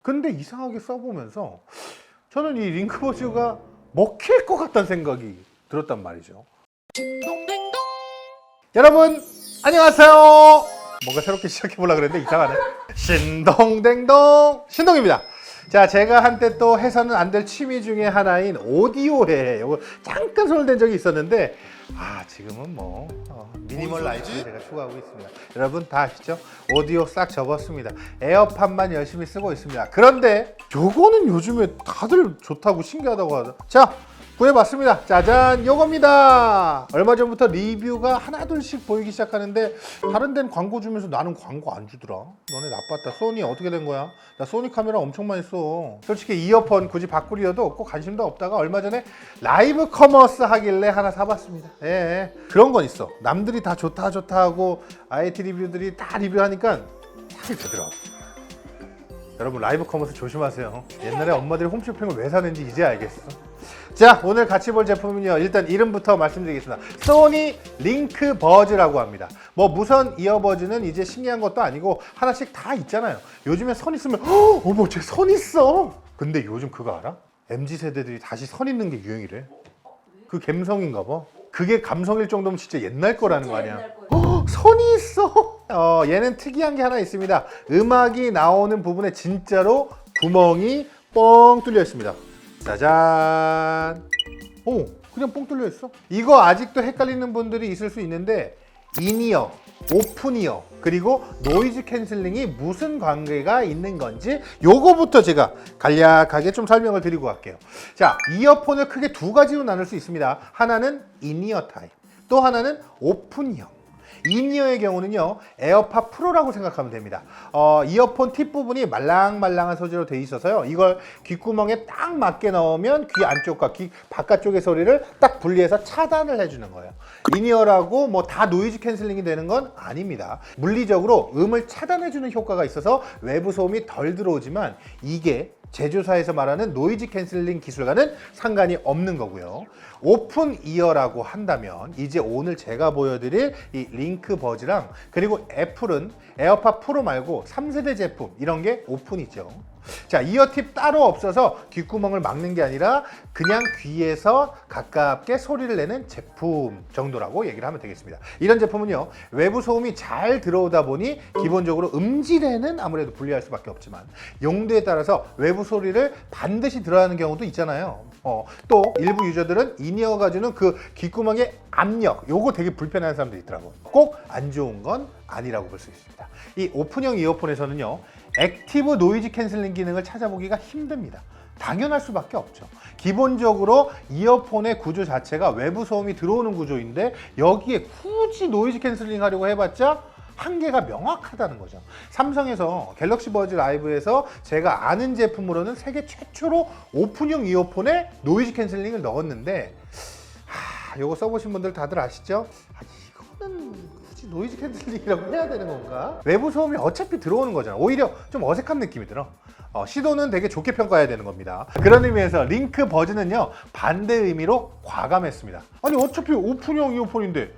근데 이상하게 써보면서 저는 이 링크버즈가 먹힐 것 같다는 생각이 들었단 말이죠. 여러분 안녕하세요. 뭔가 새롭게 시작해보려고 그랬는데 이상하네. 신동댕동 신동입니다. 자, 제가 한때 또 해서는 안 될 취미 중에 하나인 오디오에 이거 잠깐 손을 댄 적이 있었는데 지금은 뭐 미니멀 라이프를 제가 추구하고 있습니다. 여러분 다 아시죠? 오디오 싹 접었습니다. 에어팟만 열심히 쓰고 있습니다. 그런데 요거는 요즘에 다들 좋다고 신기하다고 하죠. 자, 구해봤습니다. 짜잔, 요겁니다. 얼마 전부터 리뷰가 하나둘씩 보이기 시작하는데 다른 데는 광고 주면서 나는 광고 안 주더라. 너네 나빴다. 소니 어떻게 된 거야? 나 소니 카메라 엄청 많이 써. 솔직히 이어폰 굳이 바꾸려도 없고 관심도 없다가 얼마 전에 라이브 커머스 하길래 하나 사봤습니다. 예, 그런 건 있어. 남들이 다 좋다 하고 IT 리뷰들이 다 리뷰하니까 잘 되더라고. 여러분 라이브 커머스 조심하세요. 옛날에 엄마들이 홈쇼핑을 왜 사는지 이제 알겠어. 자, 오늘 같이 볼 제품은요, 일단 이름부터 말씀드리겠습니다. 소니 링크버즈라고 합니다. 뭐 무선 이어버즈는 이제 신기한 것도 아니고 하나씩 다 있잖아요. 요즘에 선 있으면 어머 쟤 선 있어. 근데 요즘 그거 알아? MZ세대들이 다시 선 있는 게 유행이래. 그 감성인가 봐. 그게 감성일 정도면 진짜 옛날 거라는 거 아니야. 선이 있어. 얘는 특이한 게 하나 있습니다. 음악이 나오는 부분에 진짜로 구멍이 뻥 뚫려 있습니다. 짜잔. 오, 그냥 뻥 뚫려 있어. 이거 아직도 헷갈리는 분들이 있을 수 있는데 인이어, 오픈이어, 그리고 노이즈 캔슬링이 무슨 관계가 있는 건지 요거부터 제가 간략하게 좀 설명을 드리고 갈게요. 자, 이어폰을 크게 두 가지로 나눌 수 있습니다. 하나는 인이어 타입, 또 하나는 오픈이어. 인이어의 경우는요, 에어팟 프로라고 생각하면 됩니다. 이어폰 팁 부분이 말랑말랑한 소재로 돼 있어서요, 이걸 귓구멍에 딱 맞게 넣으면 귀 안쪽과 귀 바깥쪽의 소리를 딱 분리해서 차단을 해주는 거예요. 인이어라고 뭐 다 노이즈 캔슬링이 되는 건 아닙니다. 물리적으로 음을 차단해주는 효과가 있어서 외부 소음이 덜 들어오지만 이게 제조사에서 말하는 노이즈 캔슬링 기술과는 상관이 없는 거고요. 오픈 이어라고 한다면 이제 오늘 제가 보여드릴 이 링크버즈랑 그리고 애플은 에어팟 프로 말고 3세대 제품 이런 게 오픈이죠. 자, 이어 팁 따로 없어서 귓구멍을 막는 게 아니라 그냥 귀에서 가깝게 소리를 내는 제품 정도라고 얘기를 하면 되겠습니다. 이런 제품은요, 외부 소음이 잘 들어오다 보니 기본적으로 음질에는 아무래도 불리할 수밖에 없지만 용도에 따라서 외부 소리를 반드시 들어야 하는 경우도 있잖아요. 또 일부 유저들은 인이어가 주는 그 귓구멍의 압력, 요거 되게 불편해하는 사람들이 있더라고요. 꼭 안 좋은 건 아니라고 볼 수 있습니다. 이 오픈형 이어폰에서는요, 액티브 노이즈 캔슬링 기능을 찾아보기가 힘듭니다. 당연할 수밖에 없죠. 기본적으로 이어폰의 구조 자체가 외부 소음이 들어오는 구조인데 여기에 굳이 노이즈 캔슬링 하려고 해봤자 한계가 명확하다는 거죠. 삼성에서 갤럭시 버즈 라이브에서 제가 아는 제품으로는 세계 최초로 오픈형 이어폰에 노이즈 캔슬링을 넣었는데 이거 써보신 분들 다들 아시죠? 이거는 굳이 노이즈 캔슬링이라고 해야 되는 건가? 외부 소음이 어차피 들어오는 거잖아. 오히려 좀 어색한 느낌이 들어. 시도는 되게 좋게 평가해야 되는 겁니다. 그런 의미에서 링크버즈는요, 반대 의미로 과감했습니다. 아니 어차피 오픈형 이어폰인데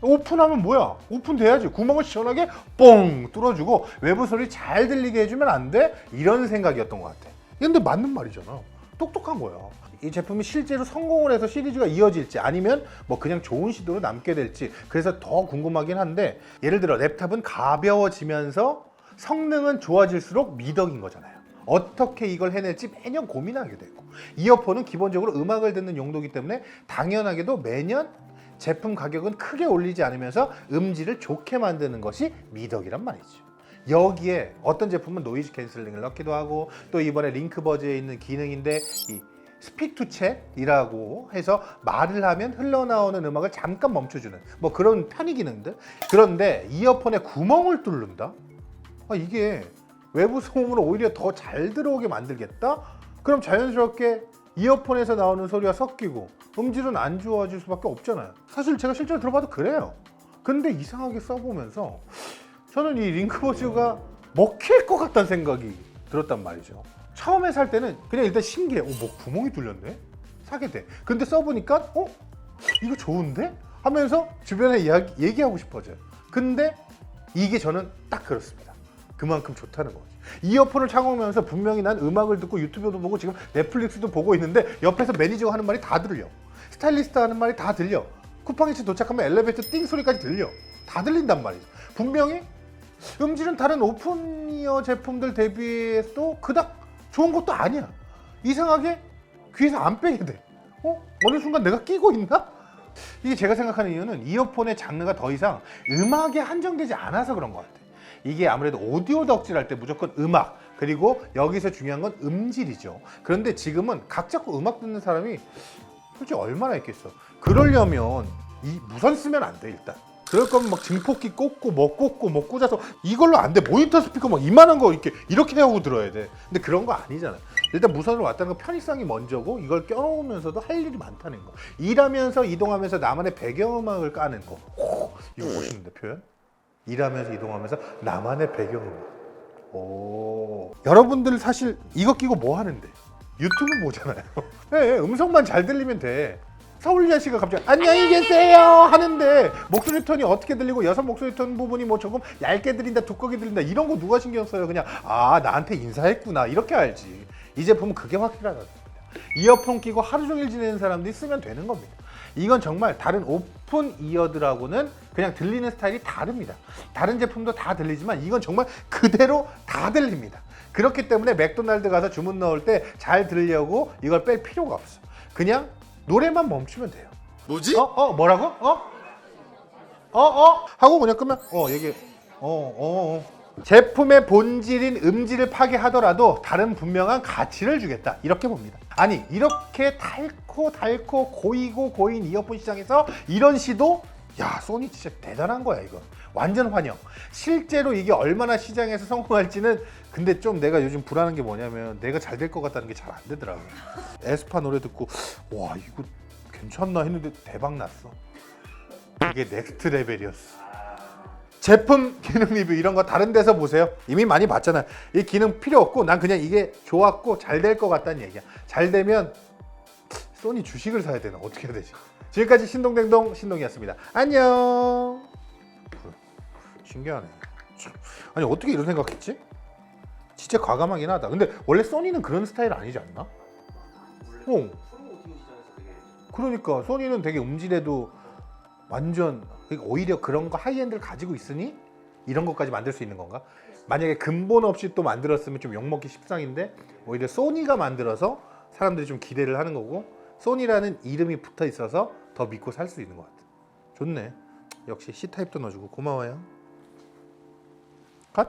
오픈하면 뭐야? 오픈돼야지. 구멍을 시원하게 뽕 뚫어주고 외부 소리 잘 들리게 해주면 안 돼? 이런 생각이었던 것 같아. 근데 맞는 말이잖아. 똑똑한 거야. 이 제품이 실제로 성공을 해서 시리즈가 이어질지 아니면 뭐 그냥 좋은 시도로 남게 될지 그래서 더 궁금하긴 한데, 예를 들어 랩탑은 가벼워지면서 성능은 좋아질수록 미덕인 거잖아요. 어떻게 이걸 해낼지 매년 고민하게 되고, 이어폰은 기본적으로 음악을 듣는 용도이기 때문에 당연하게도 매년 제품 가격은 크게 올리지 않으면서 음질을 좋게 만드는 것이 미덕이란 말이죠. 여기에 어떤 제품은 노이즈 캔슬링을 넣기도 하고, 또 이번에 링크버즈에 있는 기능인데 이 스피크 투 챗이라고 해서 말을 하면 흘러나오는 음악을 잠깐 멈춰주는 뭐 그런 편의 기능들. 그런데 이어폰에 구멍을 뚫는다? 이게 외부 소음으로 오히려 더 잘 들어오게 만들겠다? 그럼 자연스럽게 이어폰에서 나오는 소리와 섞이고 음질은 안 좋아질 수밖에 없잖아요. 사실 제가 실제로 들어봐도 그래요. 근데 이상하게 써보면서 저는 이 링크버즈가 먹힐 것 같다는 생각이 들었단 말이죠. 처음에 살 때는 그냥 일단 신기해. 뭐 구멍이 뚫렸네? 사게 돼. 근데 써보니까 이거 좋은데? 하면서 주변에 얘기하고 싶어져요. 근데 이게 저는 딱 그렇습니다. 그만큼 좋다는 거지. 이어폰을 착용하면서 분명히 난 음악을 듣고 유튜브도 보고 지금 넷플릭스도 보고 있는데 옆에서 매니저가 하는 말이 다 들려. 스타일리스트 하는 말이 다 들려. 쿠팡이츠 도착하면 엘리베이터 띵 소리까지 들려. 다 들린단 말이죠. 분명히 음질은 다른 오픈이어 제품들 대비해서도 그닥 좋은 것도 아니야. 이상하게 귀에서 안 빼게 돼. 어느 순간 내가 끼고 있나? 이게 제가 생각하는 이유는 이어폰의 장르가 더 이상 음악에 한정되지 않아서 그런 것 같아요. 이게 아무래도 오디오 덕질할 때 무조건 음악, 그리고 여기서 중요한 건 음질이죠. 그런데 지금은 각 잡고 음악 듣는 사람이 솔직히 얼마나 있겠어. 그러려면 이 무선 쓰면 안 돼. 일단 그럴 거면 막 증폭기 꽂고 뭐 꽂아서 이걸로 안 돼. 모니터 스피커 막 이만한 거 이렇게 하고 들어야 돼. 근데 그런 거 아니잖아. 일단 무선으로 왔다는 건 편의성이 먼저고, 이걸 껴놓으면서도 할 일이 많다는 거. 일하면서 이동하면서 나만의 배경음악을 까는 거. 이거 멋있는데 표현? 일하면서 이동하면서 나만의 배경음악. 여러분들 사실 이거 끼고 뭐 하는데? 유튜브 보잖아요. 네, 음성만 잘 들리면 돼. 서울리아 씨가 갑자기 안녕히 계세요 하는데 목소리 톤이 어떻게 들리고 여성 목소리 톤 부분이 뭐 조금 얇게 들린다, 두껍게 들린다, 이런 거 누가 신경 써요? 그냥 나한테 인사했구나 이렇게 알지. 이 제품은 그게 확실하다. 이어폰 끼고 하루 종일 지내는 사람들이 쓰면 되는 겁니다. 이건 정말 다른 오픈 이어들하고는 그냥 들리는 스타일이 다릅니다. 다른 제품도 다 들리지만 이건 정말 그대로 다 들립니다. 그렇기 때문에 맥도날드 가서 주문 넣을 때 잘 들으려고 이걸 뺄 필요가 없어. 그냥 노래만 멈추면 돼요. 뭐지? 뭐라고? 하고 그냥 끄면 얘기. 제품의 본질인 음질을 파괴하더라도 다른 분명한 가치를 주겠다, 이렇게 봅니다. 아니, 이렇게 달고 고인 이어폰 시장에서 이런 시도, 야, 소니 진짜 대단한 거야. 이거 완전 환영. 실제로 이게 얼마나 시장에서 성공할지는, 근데 좀 내가 요즘 불안한 게 뭐냐면 내가 잘 될 것 같다는 게 잘 안 되더라고요. 에스파 노래 듣고 와, 이거 괜찮나 했는데 대박 났어. 이게 넥스트 레벨이었어. 제품 기능 리뷰 이런 거 다른 데서 보세요. 이미 많이 봤잖아. 이 기능 필요 없고 난 그냥 이게 좋았고 잘 될 것 같다는 얘기야. 잘 되면 소니 주식을 사야 되나? 어떻게 해야 되지? 지금까지 신동댕동 신동이었습니다. 안녕. 신기하네. 아니, 어떻게 이런 생각했지? 진짜 과감하긴 하다. 근데 원래 소니는 그런 스타일 아니지 않나? 그러니까 소니는 되게 음질에도 완전, 그러니까 오히려 그런 거 하이엔드를 가지고 있으니 이런 것까지 만들 수 있는 건가? 만약에 근본 없이 또 만들었으면 좀 욕먹기 십상인데 오히려 소니가 만들어서 사람들이 좀 기대를 하는 거고, 소니라는 이름이 붙어 있어서 더 믿고 살 수 있는 것 같아. 좋네. 역시 C타입도 넣어주고 고마워요. 컷.